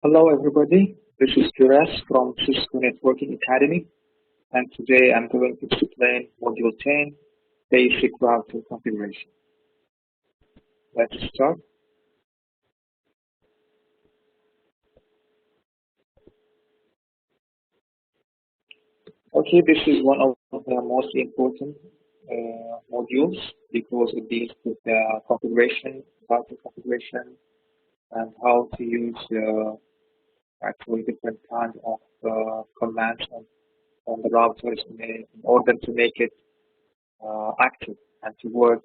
Hello everybody, this is Pires from Cisco Networking Academy, and today I'm going to explain Module 10, Basic Router Configuration. Let's start. Okay, this is one of the most important modules because it deals with the configuration, router configuration, and how to use actually different kinds of commands on the routers in order to make it active and to work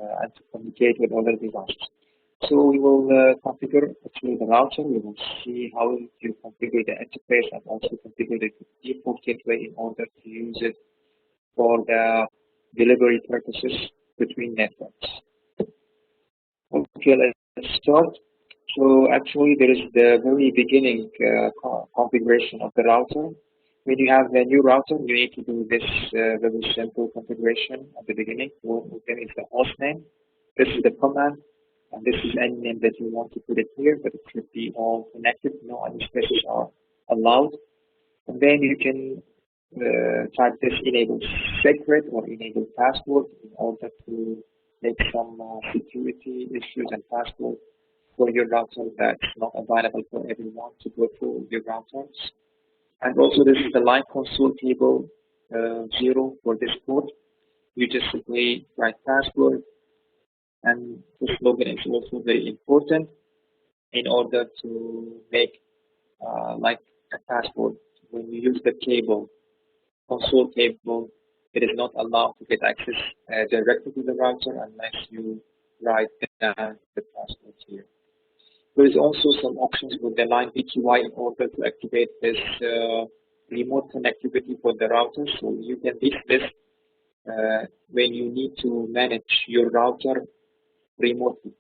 and to communicate with other devices. So we will configure actually the router. We will see how to configure the interface and also configure the default gateway in order to use it for the delivery purposes between networks. Okay, let's start. So actually there is the very beginning configuration of the router. When you have a new router, you need to do this very simple configuration at the beginning. One of them is the host name. This is the command, and this is any name that you want to put it here, but it should be all connected. No other spaces are allowed. And then you can type this enable secret or enable password in order to make some security issues and password for your router that's not available for everyone to go through your routers. And also this is the line console table 0 for this port. You just simply write password, and this login is also very important in order to make like a password. When you use the cable, console cable, it is not allowed to get access directly to the router unless you write down the password here. There is also some options with the line VTY in order to activate this remote connectivity for the router. So you can use this when you need to manage your router remotely.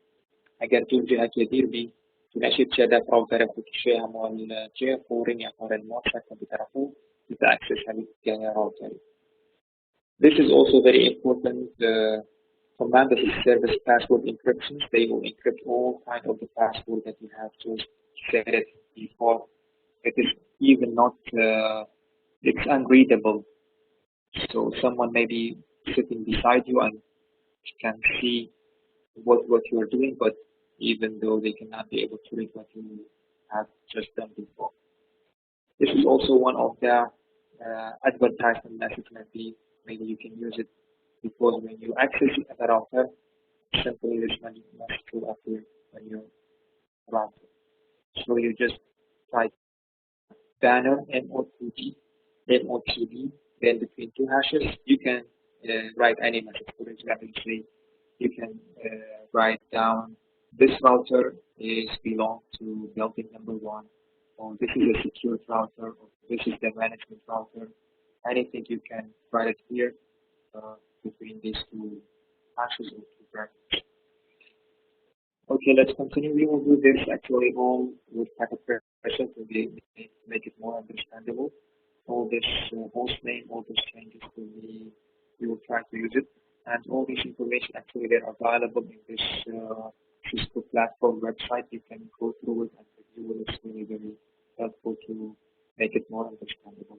اگر تو جهة كثير بي تناشد شهادات راوتر كشيء مال جه فورين يقدر الموقع بتعرفه بتأكسس هذه الراوتر. This is also very important. Command that is service password encryptions. They will encrypt all kind of the password that you have just set it before. It is even not, it's unreadable. So someone may be sitting beside you and can see what you are doing, but even though they cannot be able to read what you have just done before. This is also one of the advertisement messages. Maybe you can use it because when you access the router, simply this message will appear on your router. So you just type banner MOTD, then between two hashes, you can write any message. For example, say you can write down this router belongs to building number 1, or this is a secure router, or this is the management router. Anything you can write it here between these two hashes or two brackets. Okay, let's continue. We will do this actually all with packet pressure to make it more understandable. All this host name, all these changes we will try to use it. And all this information actually they're available in this Cisco platform website. You can go through it and review it. It's really very helpful to make it more understandable.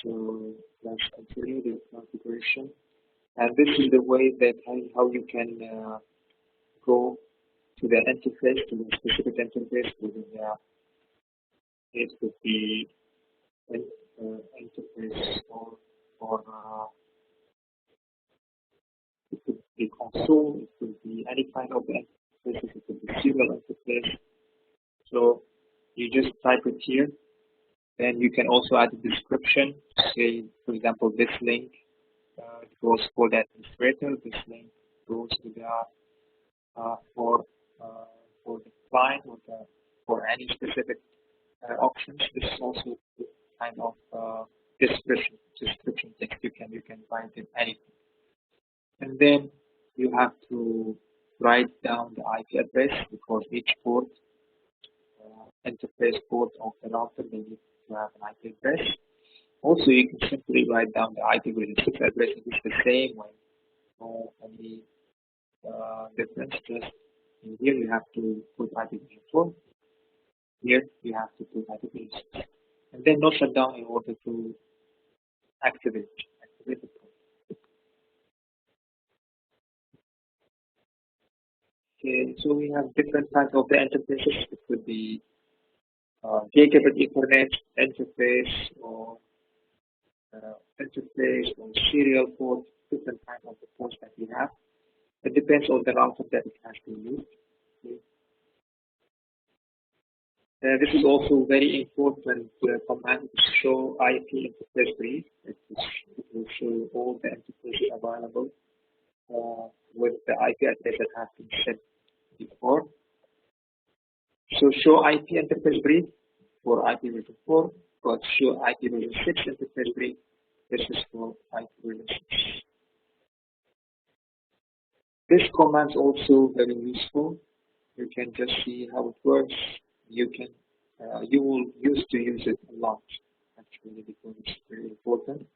So let's continue the configuration. And this is the way that how you can go to the interface, to the specific interface within it could be interface or it could be console, it could be any kind of interface, it could be serial interface. So you just type it here. Then you can also add a description. Say, for example, this link goes for the administrator. This link goes to the for the client or for any specific options. This is also kind of description text. You can find in anything. And then you have to write down the IP address because each port, interface port of the router, they need to have an IP address. Also, you can simply write down the IPv6 address. It is the same way. No any difference. Just in here, you have to put IPv4. here you have to put IP6. And then no shutdown in order to activate the port. Okay, so we have different kinds of the interfaces. It could be gigabit Ethernet interface or serial port, different kinds of the ports that we have. It depends on the router that it has been used. Okay. This is also very important command to show IP interface brief. It will show all the interfaces available with the IP address that has been set before. So show IP interface brief for IP version 4, but show IP version 6 interface brief. This is for IP version 6. This command is also very useful. You can just see how it works. You will use it a lot actually because it's very important.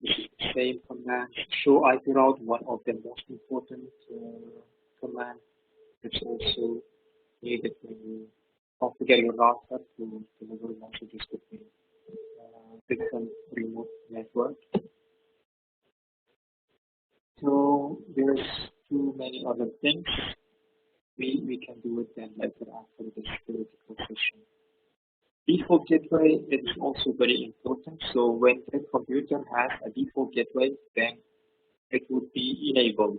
This is the same command. Show IP route, one of the most important commands. It's also needed when you configure your router to deliver messages between different remote networks. So there's too many other things. We can do it then later after this theoretical session. Default gateway is also very important. So when the computer has a default gateway, then it would be enabled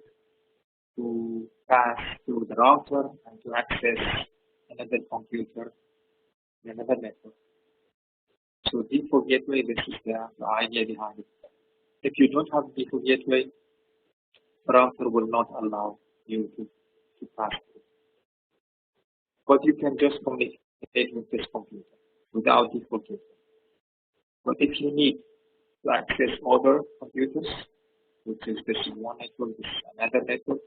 to pass through the router and to access another computer in another network. So default gateway, this is the idea behind it. If you don't have default gateway, the router will not allow you to pass through. But you can just communicate with this computer without default gateway. But if you need to access other computers, which is this is one network, this is another network,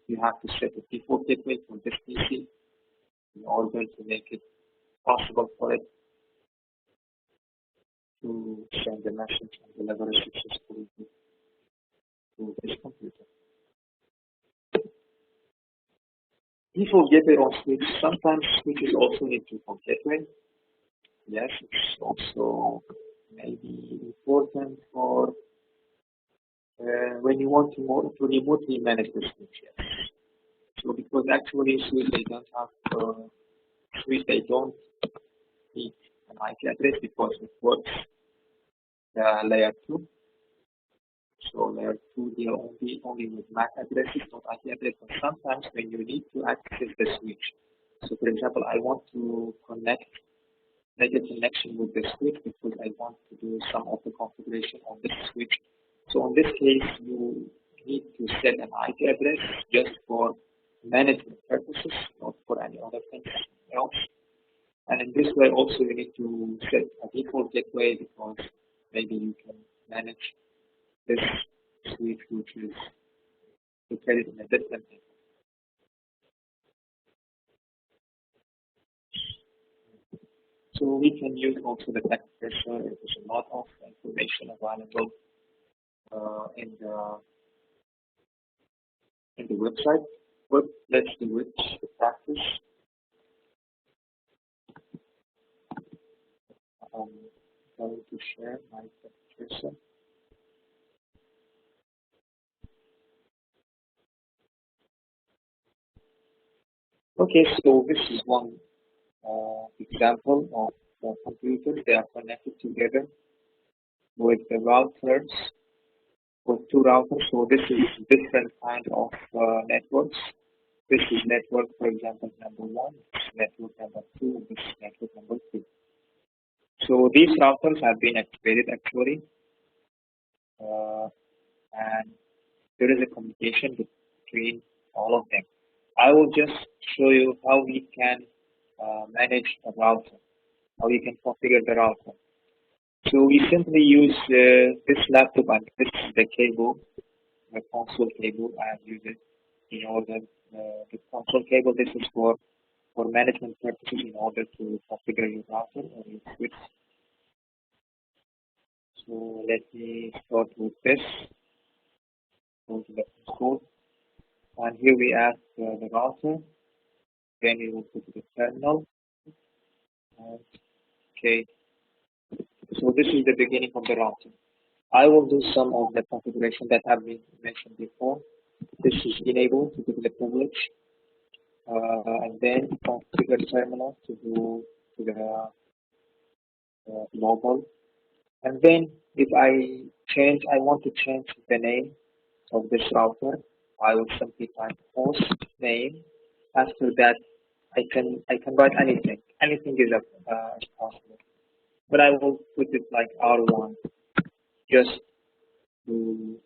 you have to set a default gateway for this PC in order to make it possible for it to send the message and deliver it successfully to this computer. Default gateway on switch. Sometimes switches also need default gateway. Yes, it's also maybe important for when you want to remotely manage the switch. Yes. So because actually switch they don't have they don't need an IP address because it works layer 2. So layer 2 deal only with MAC addresses, not IP address. But sometimes when you need to access the switch, so for example, I want to make a connection with the switch because I want to do some of the configuration on this switch. So in this case, you need to set an IP address just for management purposes, not for any other things else. And in this way, also you need to set a default gateway because maybe you can manage this switch which is located in a different network. So we can use also the text pressure. There's a lot of information available in the website. But let's do it to practice. I'm going to share my text cursor. Okay, so this is one example of computers. They are connected together with the routers, with two routers. So this is different kind of networks. This is network, for example, number 1, this is network number 2, and this is network number 3. So these routers have been activated actually, and there is a communication between all of them. I will just show you how we can manage a router, how you can configure the router. So we simply use this laptop and this is the cable, the console cable. I have used it in order the console cable. This is for management purposes in order to configure your router or your switch. So let me start with this. Go to the console, and here we have the router. then we will go to the terminal. Okay, so this is the beginning of the router. I will do some of the configuration that have been mentioned before. This is enable to give the privilege, and then configure terminal to do to the global. And then if I want to change the name of this router, I will simply type host name. After that, I can write anything. Anything is possible. But I will put it like R1 just to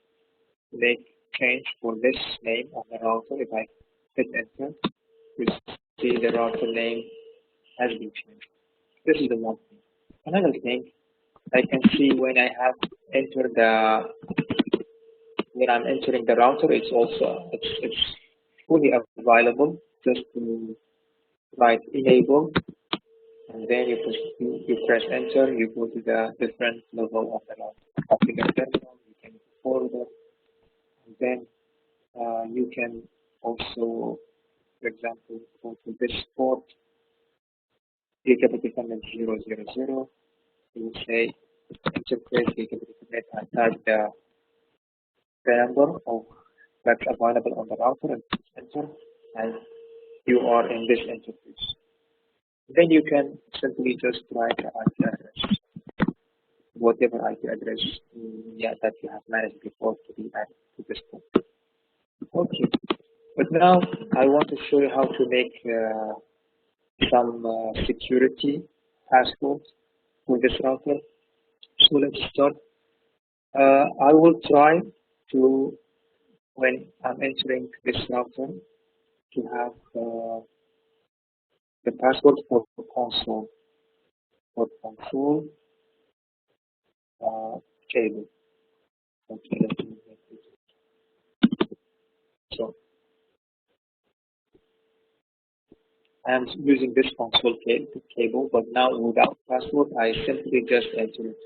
make change for this name of the router. If I hit enter, you see the router name has been changed. This is the one thing. Another thing, I can see when I have entered the when I'm entering the router, it's fully available. Just to write enable, and then you press enter. You go to the different level of the router. Configure terminal. You can forward, and then you can also, for example, go to this port gigabit Ethernet 000. You will say interface gigabit Ethernet and type the number of that's available on the router and enter, and you are in this interface. Then you can simply just write the IP address, whatever IP address that you have managed before to be added to this port. Okay, but now I want to show you how to make some security passwords for this router. So let's start. I will try to, when I'm entering this router, to have the password for console cable. Okay, let me make it. So I am using this console cable, but now without password, I simply just enter it.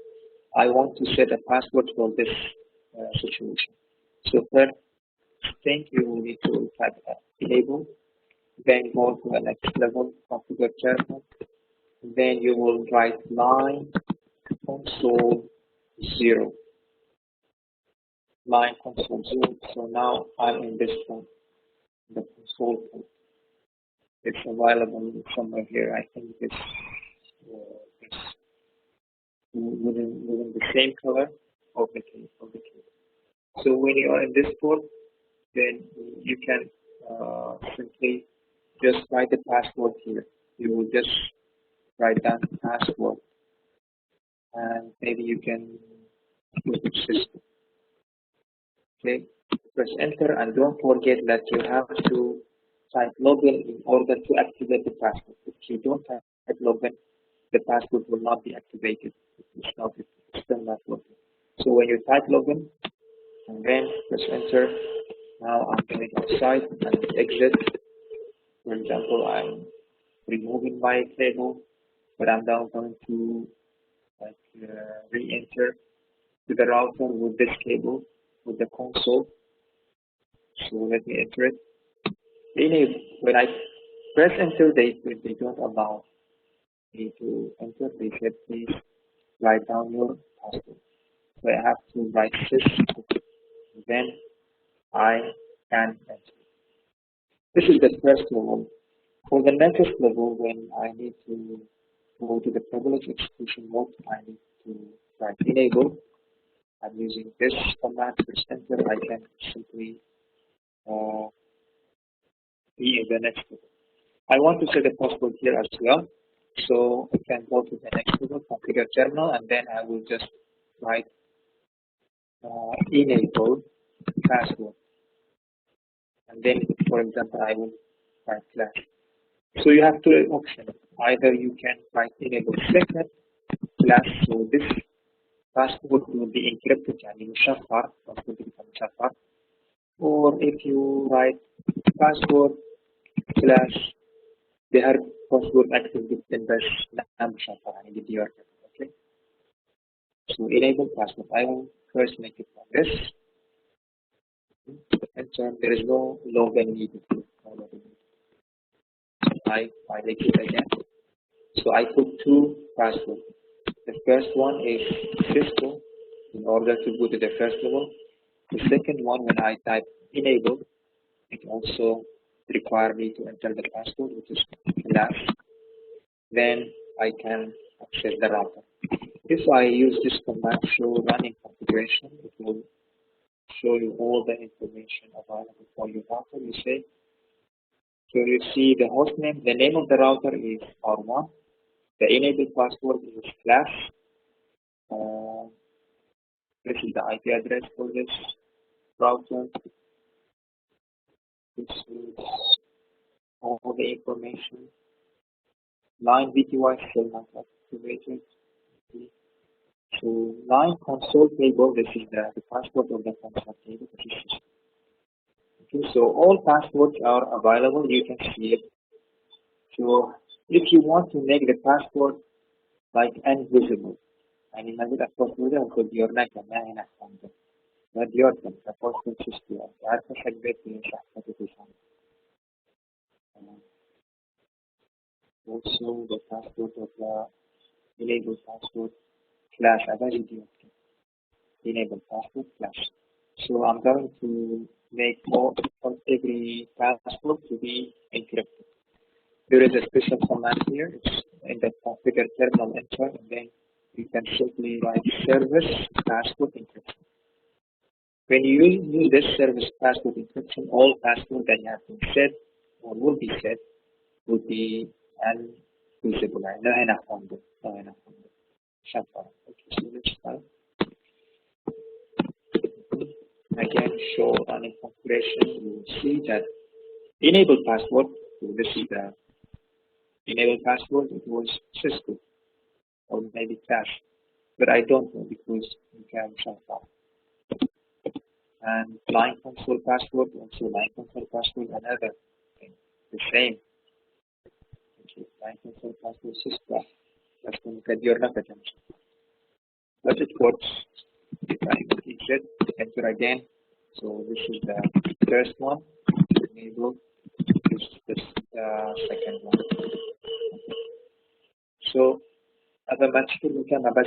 I want to set a password for this situation. So first thing, you will need to type enable, then go to the next level, configure terminal, then you will write line console 0. Line console 0. So now I'm in this one, the console port. It's available somewhere here. I think it's within the same color of the key. So when you are in this port, then you can simply just write the password here. You will just write down the password, and maybe you can put it system. Okay, press enter, and don't forget that you have to type login in order to activate the password. If you don't type login, the password will not be activated. It's still not working. So when you type login and then press enter, now I'm going outside and exit. For example, I'm removing my cable, but I'm now going to re-enter to the router with this cable with the console. So let me enter it. When I press enter, they don't allow me to enter. They said please write down your password. So I have to write sys, then I can enter. This is the first level. For the next level, when I need to go to the privilege execution mode, I need to write enable. I'm using this command, press enter. I can simply be in the next level. I want to set a password here as well. So I can go to the next level, configure terminal, and then I will just write enable password. And then, for example, I will write class. So you have two options. Either you can write enable secret class, so this password will be encrypted, يعني مشفر, password will مشفر. Or if you write password class بهر password active جدا بس لا مشفر يعني بدي يركب. Okay. So enable password. I will first make it like this. Enter. There is no login needed. I exit again. So I put two passwords. The first one is Cisco in order to go to the first level. The second one, when I type enable, it also requires me to enter the password, which is slash. Then I can access the router. If I use this command show running configuration, it will show you all the information available for your router. You say, so you see the host name, the name of the router is R1, the enable password is slash. This is the IP address for this router. This is all the information. Line VTY still not activated. So line console table, this is the password of the console table. Okay, so all passwords are available. You can see it. So if you want to make the password like invisible, يعني ما بدك تفوتها وتدير لك ما هنا عندك. ما ديرتك تفوت تشتري. عارف حق بيت يشرح تفوتها. Also the password of the enable password slash enable password slash. So I'm going to make every password to be encrypted. There is a special command here. It's in the configure terminal enter, and then you can simply write service password encryption. When you use this service password encryption, all passwords that you have been set or will be set will be unusable. No هنا فندق. No هنا فندق. Shutdown. Okay, so let's start. Again, show running configuration. You will see that enable password. So this is the enable password. It was Cisco or maybe Cache, but I don't know because you can shut down. And line console password, also line console password, another thing, the same. Okay, line console password Cisco. That's going to get your attention. But it works. If I exit, enter again. So this is the first one. Enable. This is the second one. So as a matchmaker, we can have a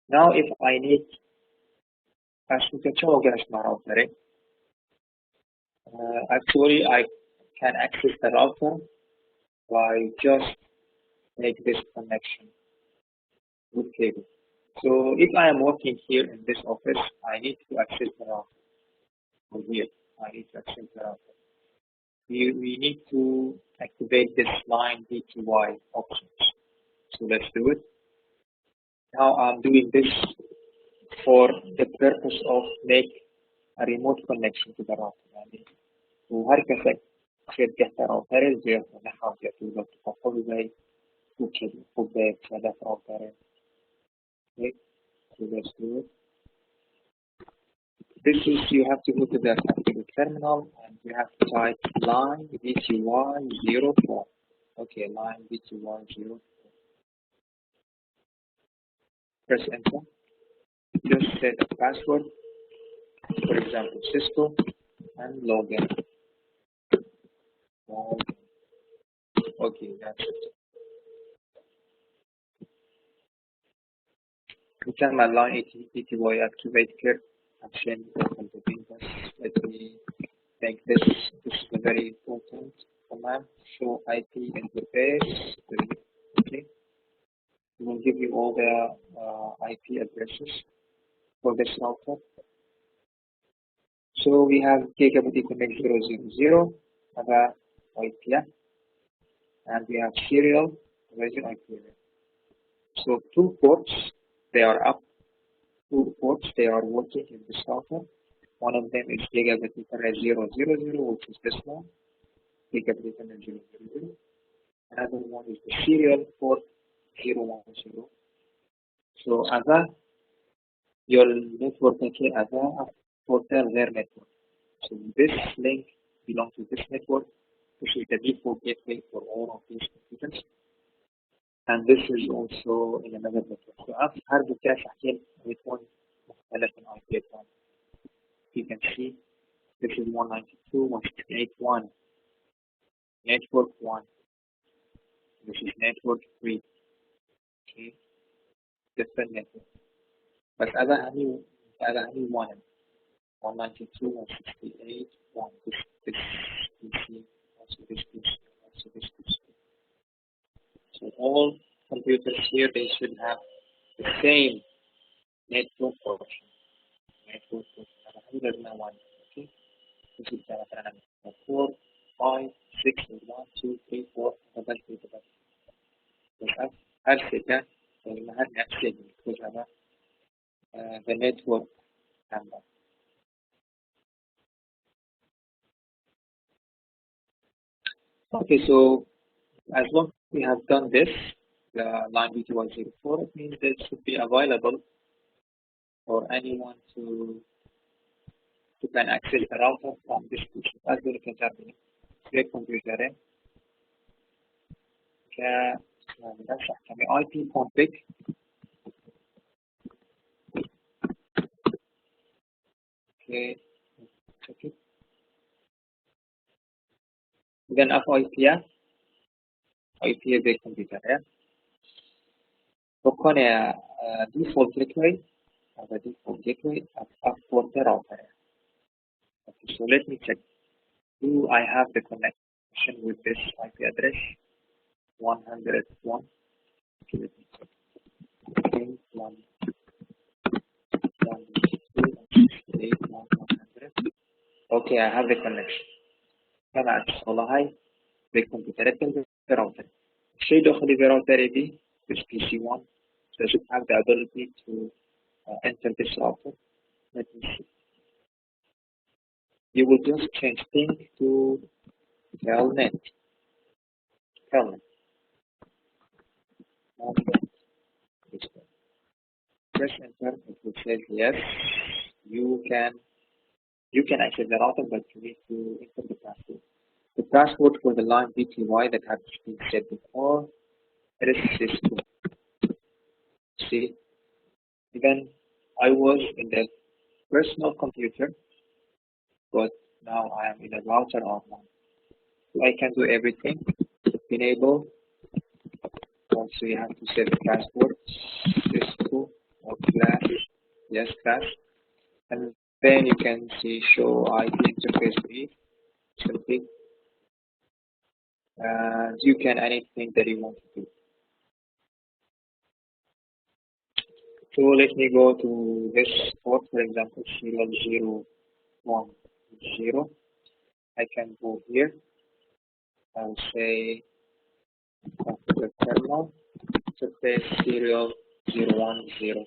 now if I need actually I can access the router by just make this connection with cable. So if I am working here in this office, I need to access the router. Or here, I need to access the router. We need to activate this line DTY options. So let's do it. Now I'm doing this for the purpose of make a remote connection to the router. وهكذا خير جهة راوتر زي نحاول تقدر تفصل زي وكذا خبز هذا راوتر. Okay, so let's do it. This is you have to go to the terminal and you have to type line VTY04. Okay, line VTY04. Press enter. Just set a password, for example Cisco, and login. Okay, that's it. Can my line VTY activate here? Action let me make this is a very important command. Show IP interface. Okay. It will give you all the IP addresses for this router. So we have gigabit Ethernet 000 IP, and we have serial version IP. So two ports, they are up. Two ports, they are working in this router. One of them is gigabit Ethernet 000, which is this one, gigabit Ethernet 000. Another one is the serial port 010. So other your network other portal their network. So this link belongs to this network. This is the default gateway for all of these computers. And this is also in another network. So هذا الكاش أحيانا يكون مختلف عن IP address. You can see this is 192.168.1. network 1. This is network 3. Okay, different network. But other honey 192, 168, 1. This PC, also this PC, also this PC. So all computers here, they should have the same network portion. Network portion. Other honey doesn't have one. Okay, this is the 4, 5, 6, 1, 2, 3, 4. بس هر سكة هر نفسه كلها the network number. Okay, so as long as we have done this, the line BT104, it means that it should be available for anyone to can access the router from this PC. As we can see, the computer can IP config. Okay, check it. Then up IP is the computer. بکنه default gateway the default gateway for the router. Okay, so let me check. Do I have the connection with this IP address 101? Okay, let me check. Okay, 168.100. Okay, I have the connection. تمام والله هاي بالكمبيوترات بالراوتر. الشيء داخل الراوتر دي this PC1 does it have the ability to enter this router? Let me see. You will just change ping to telnet. Telnet. Press enter. It will say yes. You can access the router, but you need to enter the password. The password for the line BTY that has been set before it is sys2. See, then I was in the personal computer, but now I am in a router online. So I can do everything. Enable. Also, you have to set the password. Sys2 or class. Yes, class. And then you can see show IP interface read. Something. You can anything that you want to do. So let me go to this port, for example, serial 010. I can go here. I'll say computer terminal. Interface serial 010.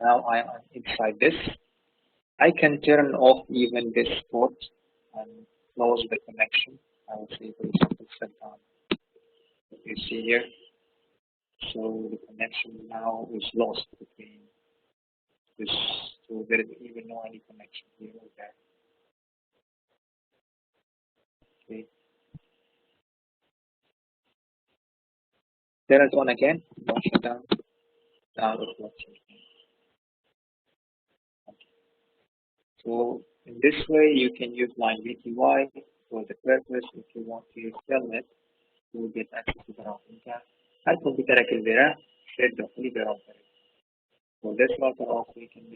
Now I am inside this. I can turn off even this port and close the connection. I will say, for example, shut down. You see here. So the connection now is lost between this. So there is even no any connection here or there. Okay. Turn it on again. Don't shut down. Now it works. Okay. So in this way, you can use line VTY for the purpose. If you want to use telnet, you will get access to the router. هل كمبيوترك البراء شد داخلي براوتر. For this router also you can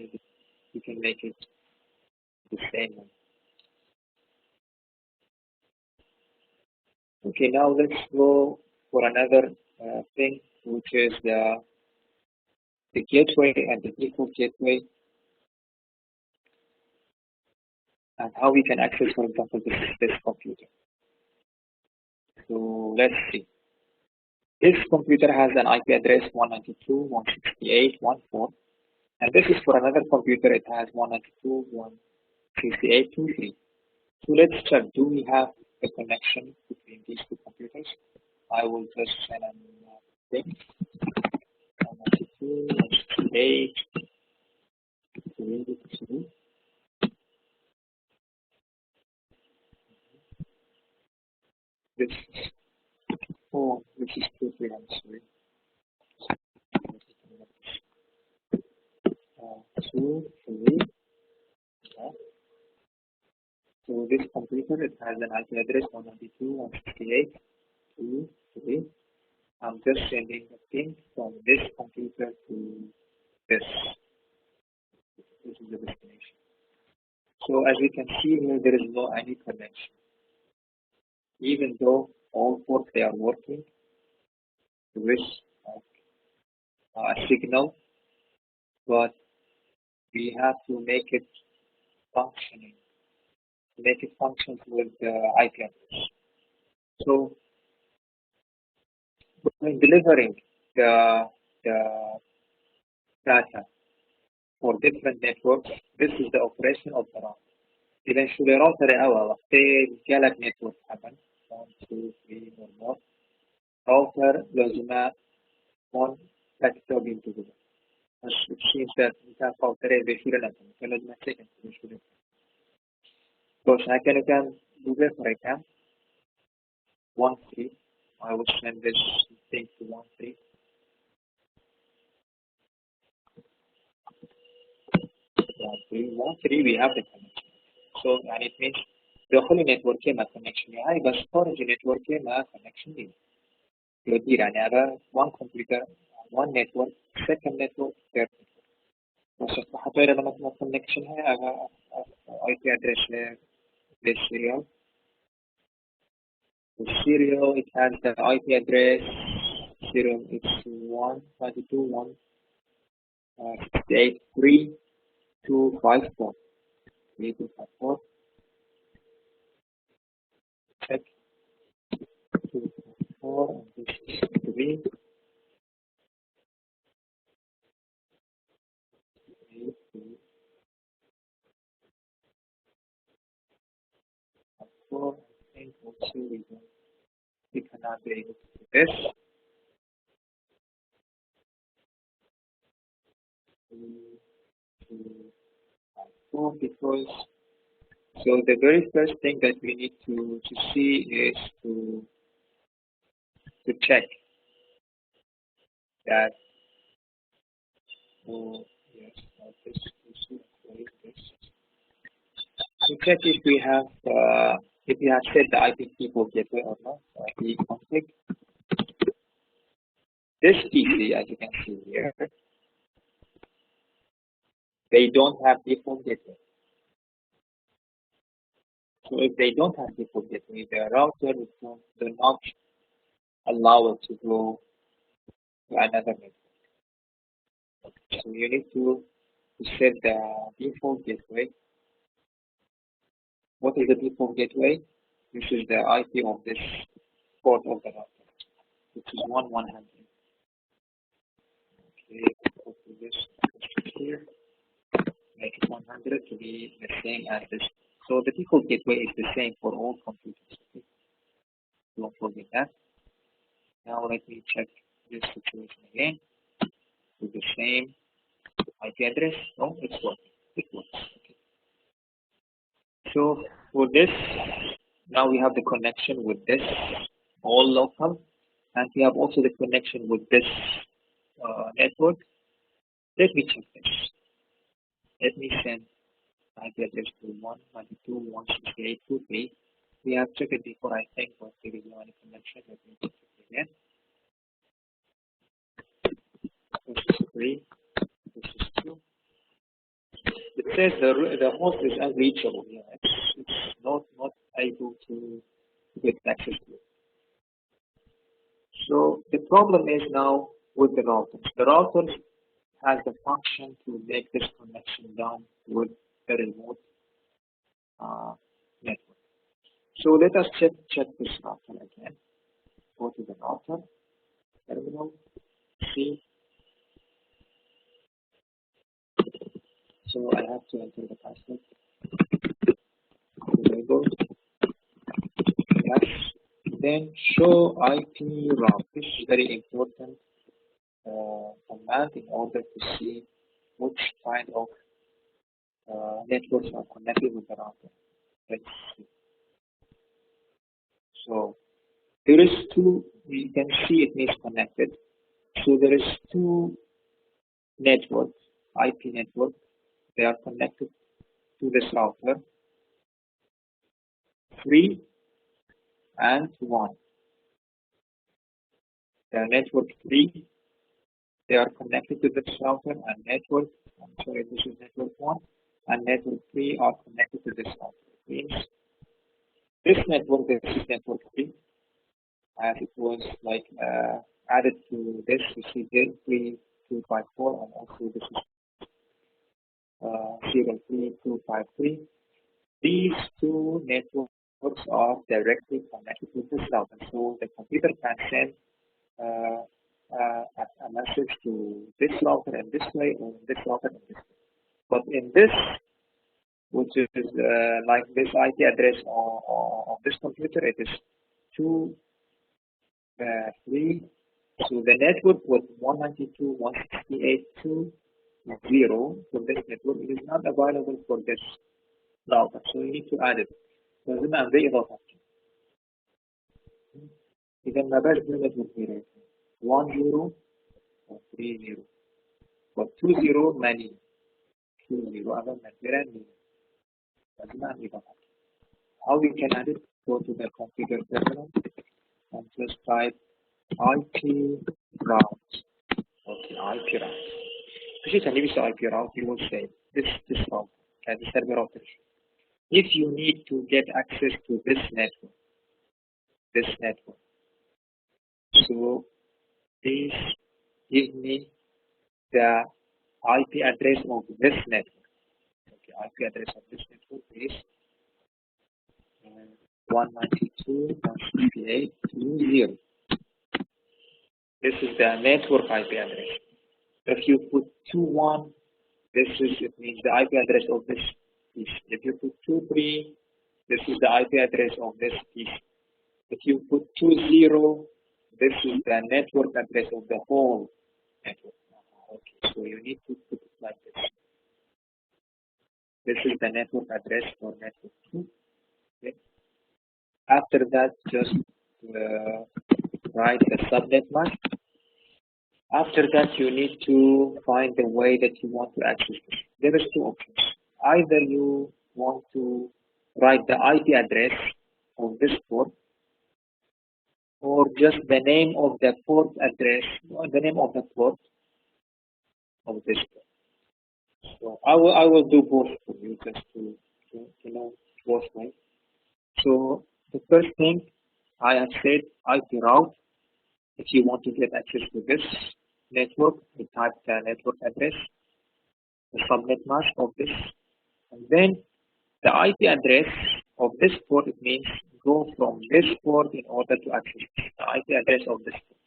make it the same way. Okay, now let's go for another thing, which is the gateway and the default gateway, and how we can access, for example, this computer. So let's see. This computer has an IP address 192.168.1.4, and this is for another computer. It has 192.168.2.3. So let's check. Do we have a connection between these two computers? I will just send a thing. 192.168.2.3. This is 2.3. I'm sorry. 2.3. So this computer, it has an IP address 192.168.2.3. I'm just sending a ping from this computer to this. This is the destination. So as you can see here, there is no any connection. Even though all ports they are working with a signal, but we have to make it functioning, make it function with the IP address. So when delivering the data for different networks, this is the operation of the router. Eventually, router الأول قالك network happen 1 2 3 or more. Router لازم one packet into the. It seems that we can router بيشيل لازم لازم second بيشيل. So I can do this right now. 1 3. I will send this thing to 1 3. 1 3 we have the connection. So and it means داخل النتورك ما connection هاي بس خارج النتورك ما connection دي. يدير يعني هذا one computer, one network, second network, third network. بس حتى إذا ما connection هاي هذا IP address للسيريال. The serial it has the IP address serial it's 192.168.3.254. 3.254. Check 2.4 and this is 3. 4. I think also we cannot be able to do this. 4 because so the very first thing that we need to see is to check that yes this to check if we have set the IP keyboard gateway or not. IP config. This PC, as you can see here, they don't have default gateway. So if they don't have default gateway, the router will not allow it to go to another network. So you need to set the default gateway. What is the default gateway? This is the IP of this port of the router, which is 100. Okay, copy this here. Make it 100 to be the same as this. So the default gateway is the same for all computers. Okay? Don't forget that. Now let me check this situation again with the same IP address. No, it's working. It works. Okay. So for this, now we have the connection with this all local, and we have also the connection with this network. Let me check this. Let me send IP address to 192.168.2.3. We have checked it before, I think, but there is no any connection. Let me check it again. This is 3. This is 2. It says the host is unreachable. Yeah, it's not able to get access to it. So the problem is now with the routers. The routers has the function to make this connection done with a remote network. So let us check this router again. Go to the router terminal. See. So I have to enter the password. Enable. Yes. Then show IP route. This is very important command in order to see which kind of networks are connected with the router. Let's see. So there is two. You can see it is connected. So there is two networks, IP network. They are connected to this router. 3 and 1. The network 3, they are connected to this router, and network, this is network 1, and network 3 are connected to this router. It means this is network 3, as it was like added to this, you see there 3254, and also this is 03253. These two networks are directly connected to this router, so the computer can send a message to this router in this way, or this router in this way. But in this, which is like this IP address of this computer, it is 2, 3. So the network with 192.168.2.0 for this network, it is not available for this router, so you need to add it. لازم أعمل إضافة. إذا ما باش بالنتورك ديالي 10 or 30 but 20 many 20 أنا مثلا لازم أعمل إضافة. How we can add it? Go to the configure terminal and just type IP route. Okay, IP route. If you use IP route, you will say this route, the server router. If you need to get access to this network, so please give me the IP address of this network. Okay, IP address of this network is 192.168.2.0. This is the network IP address. If you put 2.1, it means the IP address of this piece. If you put 2.3, this is the IP address of this piece. If you put 2.0, this is the network address of the whole network. Okay, so you need to put it like this. This is the network address for network 2. Okay. After that, just write the subnet mask. After that, you need to find the way that you want to access this. There is 2 options. Either you want to write the IP address of this port, or just the name of the port address, or the name of the port of this port. So I will do both for you, just to know both ways. So the first thing I have said, IP route. If you want to get access to this network, you type the network address, the subnet mask of this, and then the IP address of this port. It means go from this port in order to access the IP address of this port.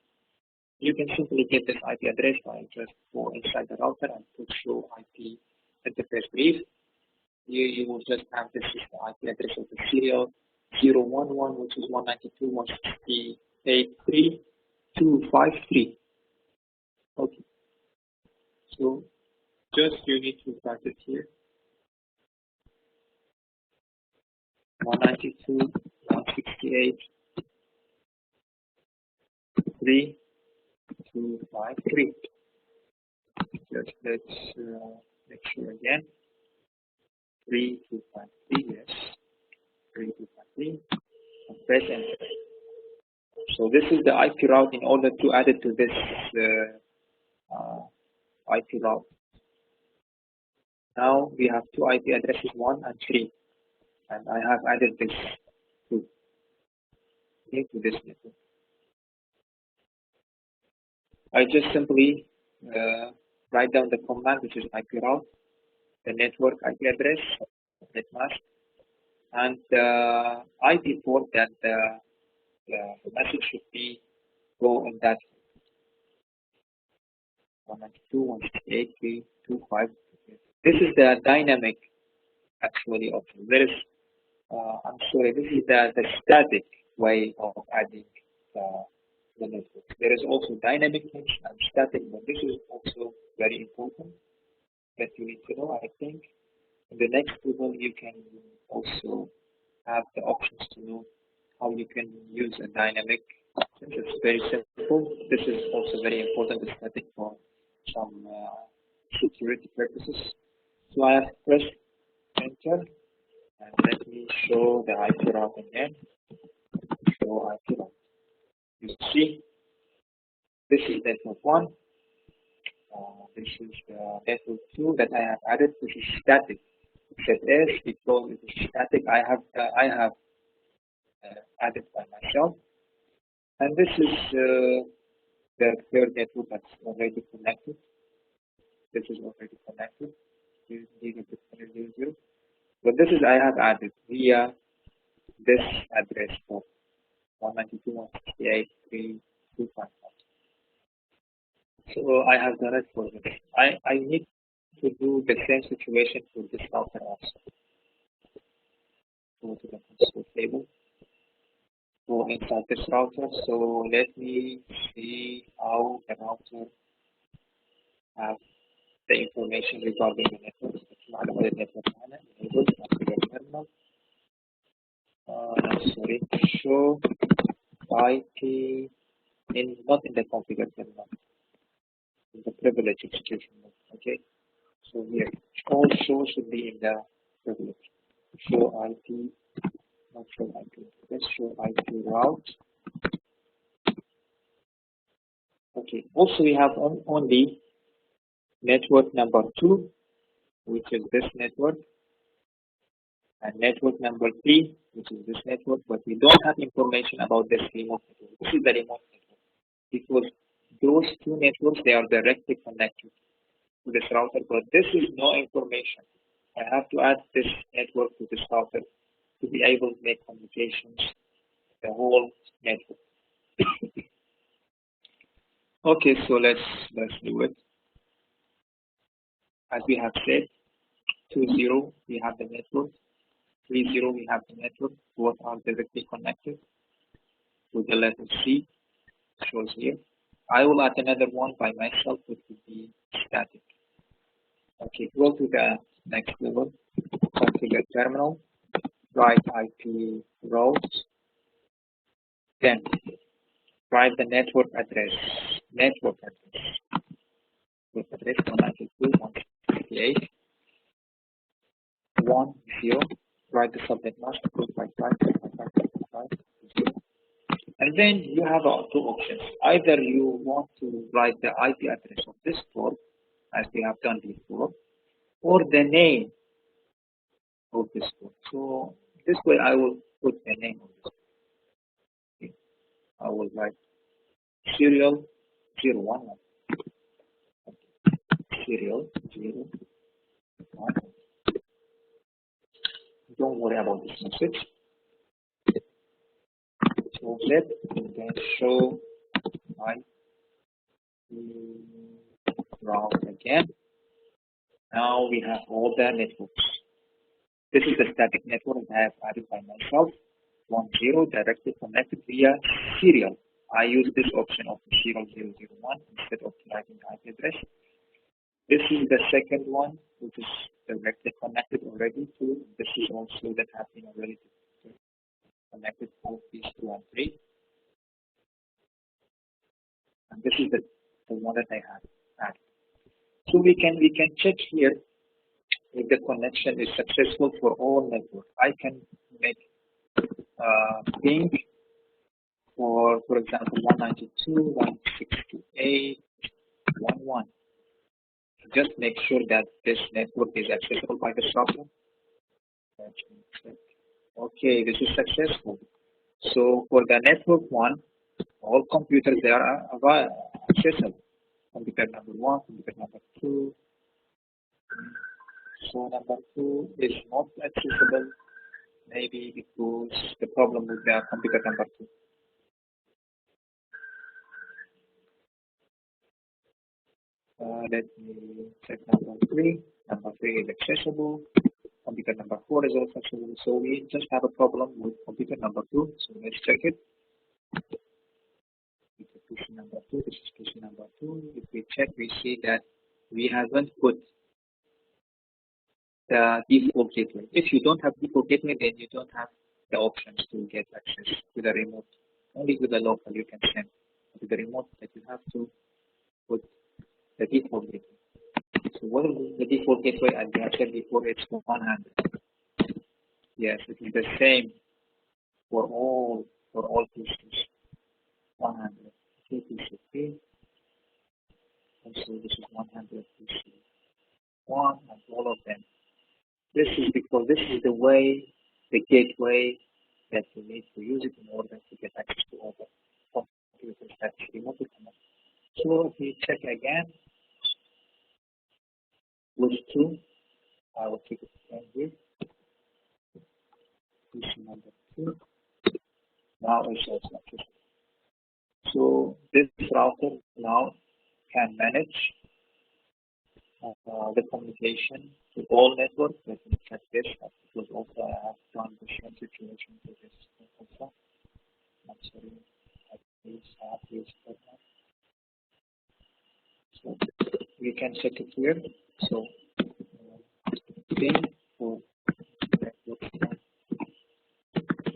You can simply get this IP address by just go inside the router and put show IP interface brief. Here you will just have this is the IP address of the serial 011, which is 192.168.3.253. Okay. So just you need to write it here. 192.168.3.253. Just let's make sure again. 3.253, yes. 3.253, and press enter. So this is the IP route in order to add it to this IP route. Now we have 2 IP addresses, 1 and 3, and I have added this 2 into this network. I just simply write down the command, which is IP route, the network IP address, net mask, and the IP port that the message should be go in that 192.168.3.253. This is the dynamic actually option. There is I'm sorry, this is the static way of adding the network. There is also dynamic links and static, but this is also very important that you need to know. I think in the next level you can also have the options to know how you can use a dynamic. It's very simple. This is also very important, the static, for some security purposes. So I have pressed enter, And let me show the IP route again. Show IP route. You see, this is network 1. This is the network 2 that I have added. This is static. Set S because it is static. I have added by myself. And this is the third network that's already connected. This is already connected. But this is I have added via this address for 192.168.3.2.5. So I have done it for this. I need to do the same situation for this router also. Go to the console table. Go inside this router. So let me see how the router have the information regarding the network. Enable configure terminal. Sorry, show IP not in the configure terminal, in the privilege execution mode. Okay, so here also should be in the privilege. Show IP, not show IP. Let's show IP route. Okay, also we have only network number 2, which is this network, and network number 3, which is this network, but we don't have information about this remote network. This is the remote network because those two networks, they are directly connected to this router, but this is no information. I have to add this network to this router to be able to make communications the whole network. Okay, so let's do it. As we have said, 2.0 we have the network, 3.0 we have the network. Both are directly connected with the letter C, shows here. I will add another one by myself, which will be static. Okay, go to the next level, configure terminal, write IP routes, then write the network address. Network address 192.168.1.0. Write the subnet mask 255.5.5.5.0. And then you have two options. Either you want to write the IP address of this port, as we have done before, or the name of this port. So this way I will put the name of this port. Okay. I will write serial 011. Okay. Serial 011. Don't worry about this message. So let and then show my route again. Now we have all the networks. This is the static network I have added by myself. 10 directly connected via serial. I use this option of the serial 001 instead of writing the IP address. This is the second one, which is directly connected already to. This is also that has been already connected to these 2 and 3. And this is the one that I have added. So we can check here if the connection is successful for all networks. I can make ping for example 192.168.1.1. Just make sure that this network is accessible by the router. Okay, this is successful. So for the network 1, all computers they are accessible. Computer number 1, computer number 2. So number 2 is not accessible, maybe because the problem with the computer number 2. Let me check number 3. Number 3 is accessible. Computer number 4 is also accessible. So we just have a problem with computer number 2. So let's check it. PC number 2. This is PC number 2. If we check, we see that we haven't put the default gateway. If you don't have default gateway, then you don't have the options to get access to the remote. Only with the local you can send. To the remote that you have to put the default gateway. So what is the default gateway? As I said before, it's 100. Yes, it is the same for all PCs. 100 TCP. And so this is 100 TC1 and all of them. This is because this is the way, the gateway that you need to use it in order to get access to all the computers that is remotely connected. So if we check again with 2, I will take it again here. PC number 2. Now it's also active. So this router now can manage the communication to all networks. Let me check this because also I have done the same situation for this also. I'm sorry, I have used that one. So we can check it here. So pin for network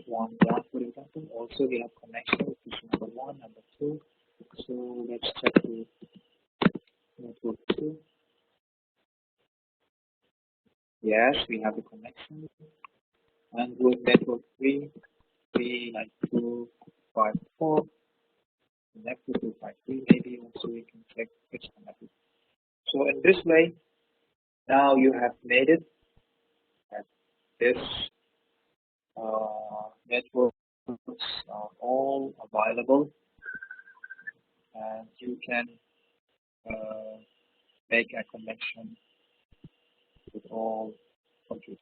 1, for example. Also we have connection with PC number 1, number 2. So let's check the network 2. Yes, we have the connection. And with network 3, 392.54, connected to 5.3, maybe also we can check it's connected. So in this way, now you have made it that this networks are all available, and you can make a connection with all computers.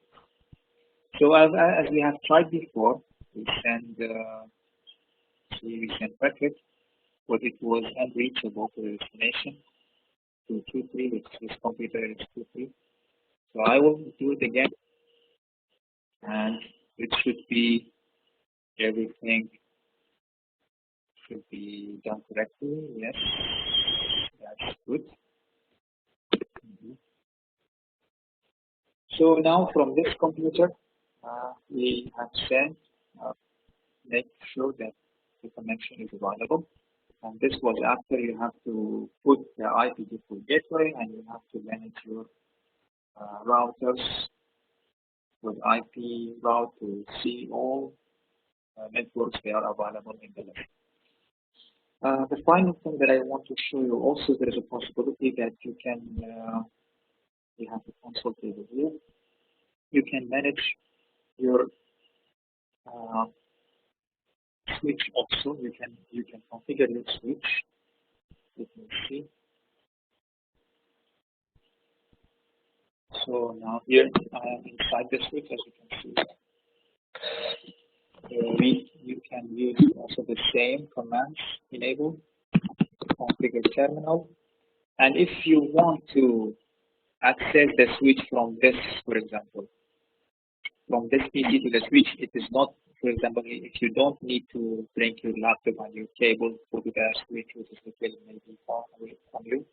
So as we have tried before, we send packet, but it was unreachable to the destination to 2.3, which this computer is 2.3. So I will do it again, and it should be everything should be done correctly. Yes, that's good. So now from this computer, we have sent, make sure that the connection is available. And this was after you have to put the IPv4 gateway, and you have to manage your routers with IP route to see all networks they are available in the list. The final thing that I want to show you also, there is a possibility that you can, you have the console table here. You can manage your switch also. You can configure your switch. Let me see. So now here I am inside the switch, as you can see. You can use also the same commands: enable, configure terminal, and if you want to access the switch from this, for example, from this PC to the switch, it is not, for example, if you don't need to bring your laptop and your cable for the switch, which is located maybe far away from you,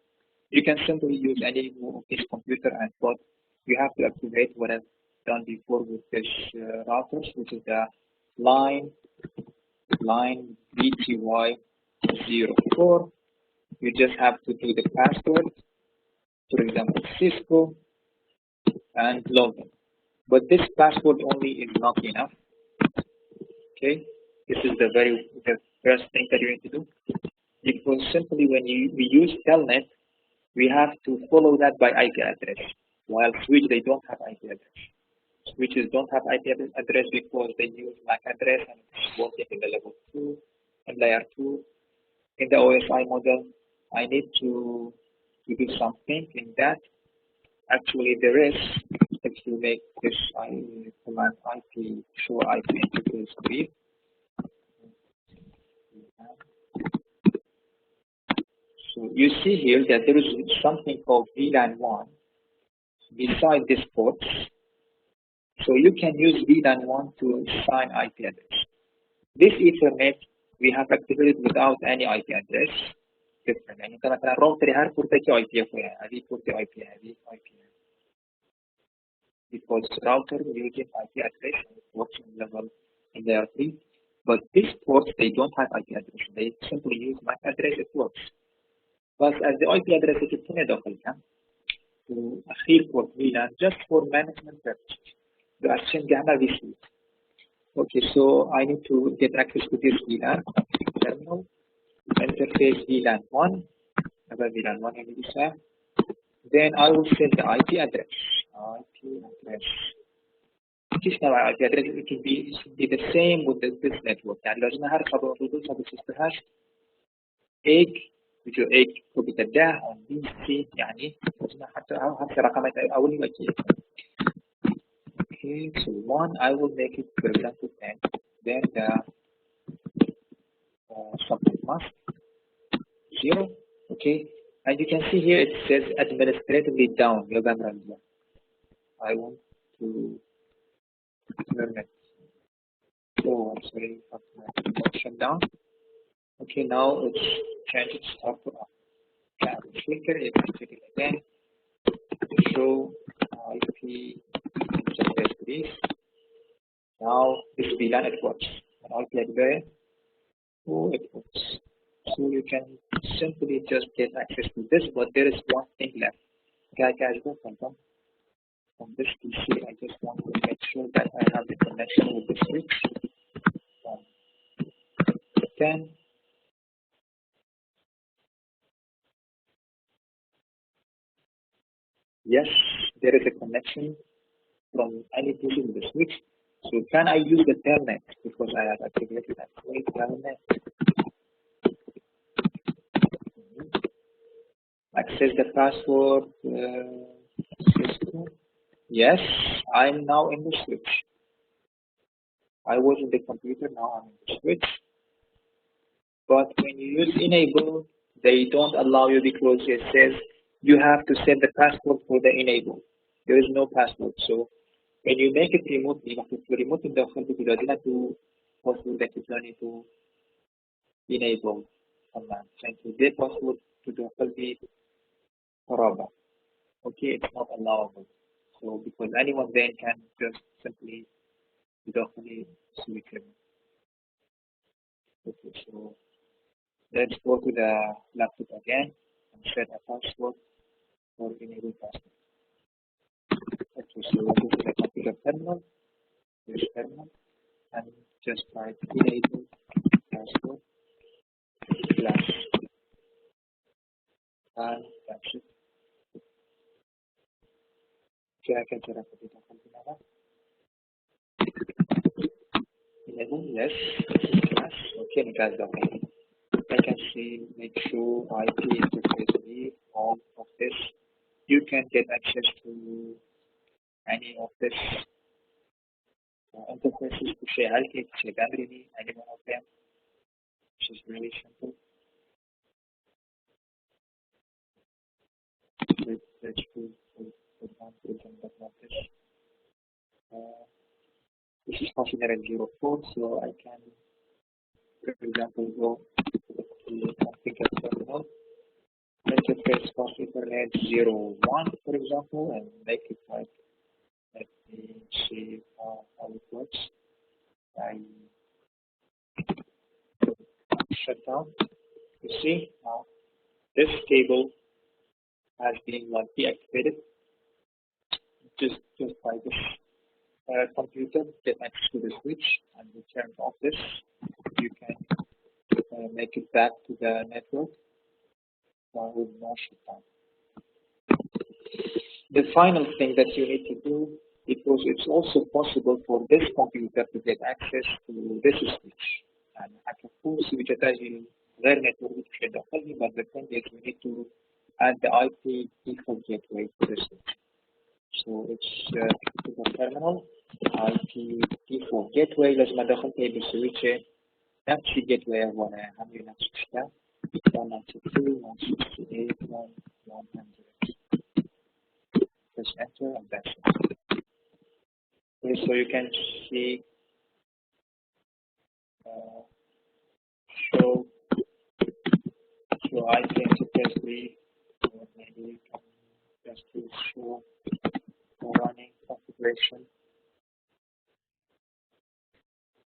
you can simply use any of this computer, but you have to activate what I've done before with this routers, which is the line BTY04. You just have to do the password, for example, Cisco, and login. But this password only is not enough. Okay, this is the first thing that you need to do, because simply when we use telnet, we have to follow that by IP address. While switch, they don't have IP address. Switches don't have IP address because they use MAC address, and it's working in the level 2 and layer 2. In the OSI model, I need to do something in that. Actually, there is, if you make this command IP show IP interface brief. So you see here that there is something called VLAN 1 beside this port. So you can use VLAN 1 to assign IP address. This Ethernet we have activated without any IP address. Different. يعني انت مثلا الراوتر يعرف بورتك IP فيها، هذه بورت IP، هذه IP. Because router using IP address works in level in layer 3, but these ports they don't have IP address. They simply use MAC address. It works. But as the IP address is داخلها to أخير port VLAN just for management purposes. the action gamma VC. Okay, so I need to get access to this VLAN terminal, interface VLAN 1, VLAN 1 in this app. Then I will set the IP address. This now IP address it should be the same with this network. يعني لازم أعرف قبل ما توصل بتستهاش egg جو egg وبتداه on BC يعني لازم حتى رقمات أولي وجه. Okay, so 1 I will make it for example 10. Then the subnet mask 0. Okay, and you can see here it says administratively down. I want to learn it. Oh, I'm sorry, shut down. Okay, now it's changed its up to up. Okay, flicker it, check it again. Show IP interface this. Now this VLAN it works. And IP address, oh, it works. So you can simply just get access to this, but there is one thing left. From this PC, I just want to make sure that I have the connection with the switch. 10. Yes, there is a connection from any PC with the switch. So can I use the telnet because I have activated that telnet? Access the password. Yes, I'm now in the switch. I was in the computer, now I'm in the switch. But when you use enable, they don't allow you because it says you have to set the password for the enable. There is no password. So when you make it remotely, if you remote in the to password that you turn into enable command. Thank you. The password to the Paraba. Okay, it's not allowable. So because anyone then can just simply switch it. Okay, so let's go to the laptop again and set a password for enable password. Okay, so go to the computer terminal, this terminal, and just type enable password slash, and that's it. Okay, I can set up a bit of something like that. Enable, yes, slash, okay, because I can see, make sure IP interface leave all of this. You can get access to any of this interfaces to share allocates, share boundary, any one of them, which is really simple. Let's do for example this. This is considered 04, so I can, for example, go to the configure terminal. Interface configure 01, for example, and make it like, let me see how it works. I shut down. You see now this cable has been deactivated just by this computer. Get access to the switch and we turn off this. You can make it back to the network with no shutdown. The final thing that you need to do, because it's also possible for this computer to get access to this switch. And I can pull switch attaching their network with Duhok, but the thing is we need to add the IP default gateway to the switch. So it's to the terminal, IP default gateway, لازم أدخل فيه بالسويتش نفس الجيتواي هو عامل نفس الشيء 192.168.100. Press enter and that's it. Okay, so you can see show IP interface brief, or maybe you can just do show running configuration.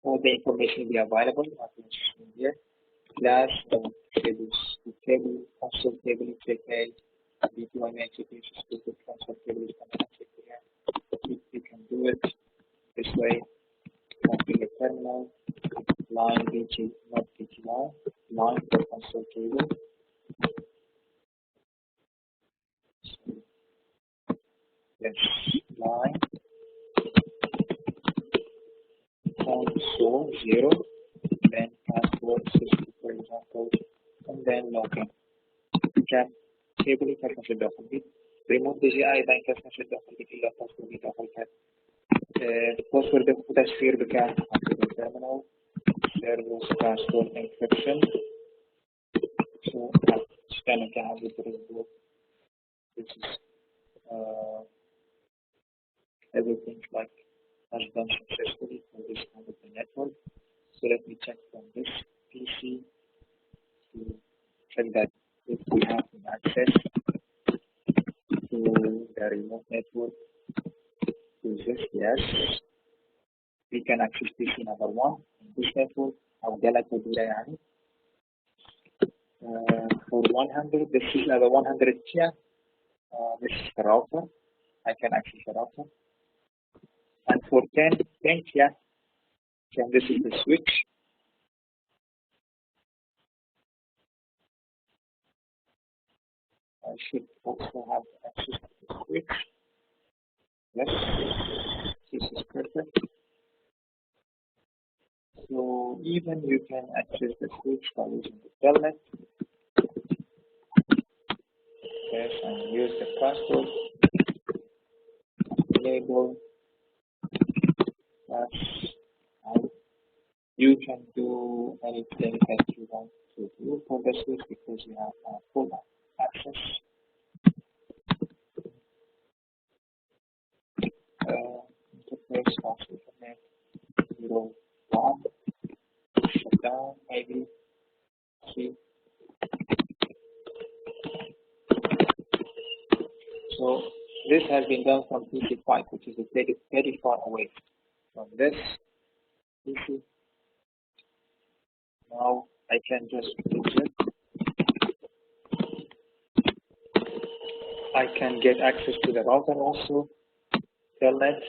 All the information will be available here. Class, table, console table, JK, V2 image, transfer table is you can do it. this way. Configure terminal, line BG, not BGI, line for console cable. So, yes, line, console 0, then password 60 for example, and then login. Can cable كانت الداخل دي ريموت دي جي اي باين كانت الداخل دي كلها تصوير دي داخل كانت الباسورد ده تشفير بكام terminal service password encryption. So scanner can have it removed. This is everything like has done successfully for this kind of the network. So let me check from this PC to check that if we have access to the remote network. To this, yes, we can access PC number 1 in this network. أو جالك كبيرة يعني. For 100, this is level 100 here. This is the router. I can access the router. And for 10 here, then this is the switch. I should also have access to the switch. Yes, this is perfect. So even you can access the switch by using the telnet. Yes, and use the password. Enable. That's out. You can do anything that you want to do for the switch because you have full access. Interface password connect 0 1 shut down maybe see. So this has been done from PC5, which is very far away from this PC. Now I can just use it. I can get access to the router also. Telnet.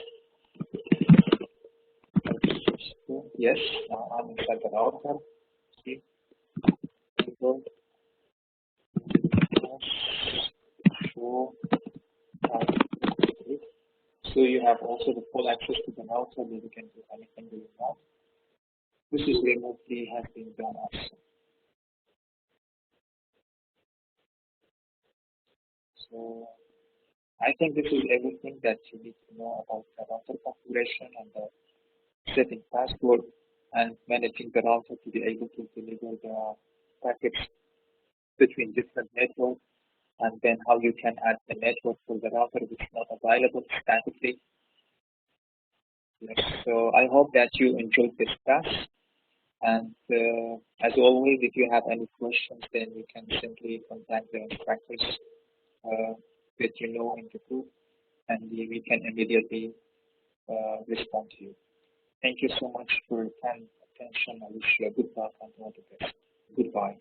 Yes, now I'm inside the router. See. So you have also the full access to the router that you can do anything that you want. This is remotely has been done also. So I think this is everything that you need to know about the router configuration and the setting password and managing the router to be able to deliver the packets between different networks, and then how you can add the network for the router which is not available statically. Yes, so I hope that you enjoyed this class. And as always, if you have any questions, then you can simply contact the instructors that you know in the group, and we can immediately respond to you. Thank you so much for your time and attention. I wish you a good luck and all the best. Goodbye.